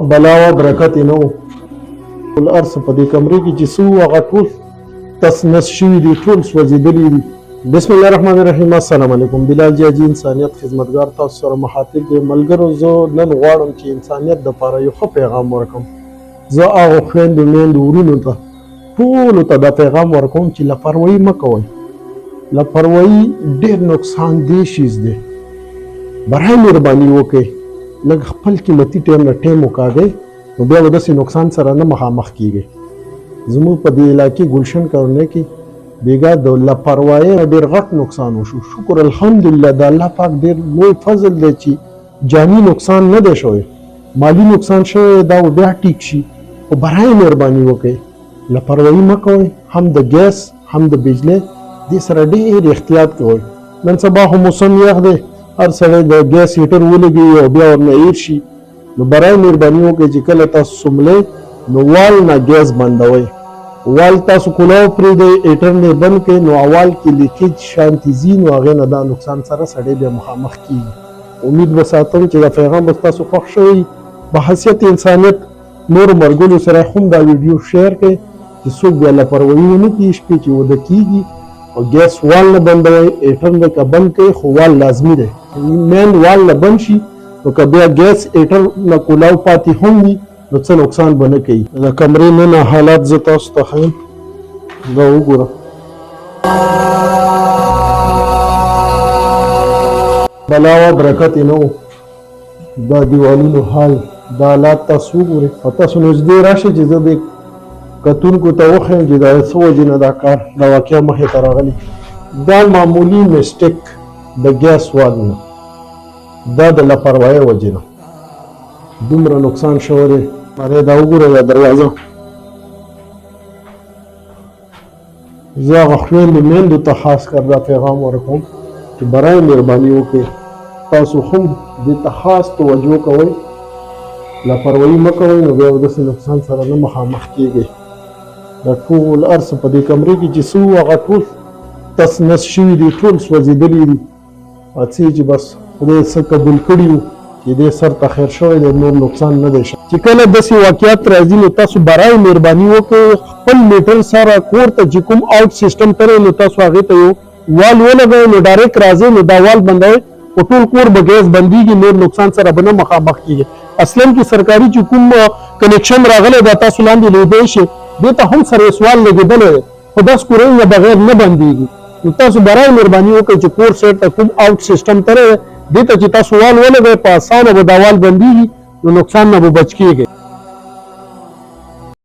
بلا و برکت نه و الارض په دې کمرې کې چې څه وو هغه ټول تس نس شوي دي، ټول سوځېدلي دي. بسم الله الرحمن الرحیم. السلام علیکم. بلال جاجي انسانیت خدمتګار تاسو سره مخاطب دی. ملګرو زه نن غواړم چې انسانیت دپاره یو ښه پیغام ورکړم. زه هغو خویندو میندو ورونو ته ټولو ته دا پیغام ورکوم چې لاپروايي مه کوئ. لاپروايي ډېر نقصان دې شیز دی. برای مهرباني وکړئ لږ خپل قیمتي ټایم نه ټایم وکاږئ، نو بیا به داسې نقصان سره نه مخامخ کیږئ. زموږ په دې علاقې ګلشن کورنۍ کې بیګا د لاپروایۍ ډېر غټ نقصان وشو. شکر الحمدلله د الله پاک ډېر لوی فضل دی چې جاني نقصان نه دی شوی، مالی نقصان شوی دا بیا ټیک شي. خو برای مهرباني وکړئ لاپروایي مه کوئ، هم د ګیس هم د بجلی دې سره ډېر احتیاط کوئ. نن سبا خو موسم یخ دی، هر سړی د ګیس هیټر ولګوي او بیا ورنه ایر شي. نو برای مهرباني وکړئ چې کله تاسو سملی نو وال نه ګیس بندوئ. وال تاسو کولاو پرېږدئ، هیټر نه بند کړئ، نو اول کې لیکیج شانتې ځي، نو هغې نه دا نقصان سره سړی بیا مخامخ کېږي. امید به ساتم چې دا پیغام به ستاسو خوښ شوی. په حیثیت انسانیت نورو ملګرو سره هم دا ویډیو شیر کړئ چې څوک بیا لاپروایي ونه کړي شپې چې وده کېږي. او ګیس وال نه بندوئ، هیټر نه که بند کړئ خو وال لازمي دی. مین وال نه بند شي نو که بیا ګیس هیټر نه کولاو پاتې هم وي نو څه نقصان به نه کوي. د کمرې ننه حالات زه تاسو ته ښیم. دا وګوره، بلا و برکت یې نه و. دا دیوالونو حال، دا حالات تاسو وګورئ. او تاسو نږدې راشئ چې زه دې کتونکو ته وښیم چې دا څه وجې نه دا کار دا واقعه مخې ته راغلی. دا معمولي مسټیک د ګیس وال نه، دا د لاپروایۍ وجې نه دومره نقصان شوی دی. دا وګورئ دا دروازه. زه هغه خویندو میندو ته خاص کر دا پیغام ورکوم چې برای مهرباني وکړئ تاسو هم دې ته خاص توجه کوئ، لاپروایي مه کوئ، نو بیا به داسې نقصان سره نه مخامخ کیږئ. دا ټول ارڅ په دې کمرې کې چې څه وو هغه ټول تس نس شوي دي، ټول سوځېدلي دي. څه چې بس خدای څه قبول کړي وو چې دې سر ته خیر شوی دی، نور نقصان نه دی شوی. چې کله داسې واقعیت راځي نو تاسو برای مهرباني وکړئ خپل میټر سره کور ته چې کوم آوټ سیسټم ته نو تاسو هغې ته یو وال ولګوئ، نو ډایرکټ راځئ نو دا وال بندوئ، په ټول کور به ګیس بندېږي، نور نقصان سره به نه مخامخ کېږي. اصلا کې سرکاري چې کوم کنیکشن راغلی دا تاسو لاندې لیدی شئ، دې ته هم سروس وال لګېدلی دی، خو داس کورۍ نه بغیر نه بندېږي. نو تاسو برای مهرباني وکړئ چې کور سیټ ته کوم آوټ سیسټم ته دی دې ته چې تاسو وال ولګئ، په اسانه به دا وال بندېږي، نو نقصان نه به بچ کېږئ.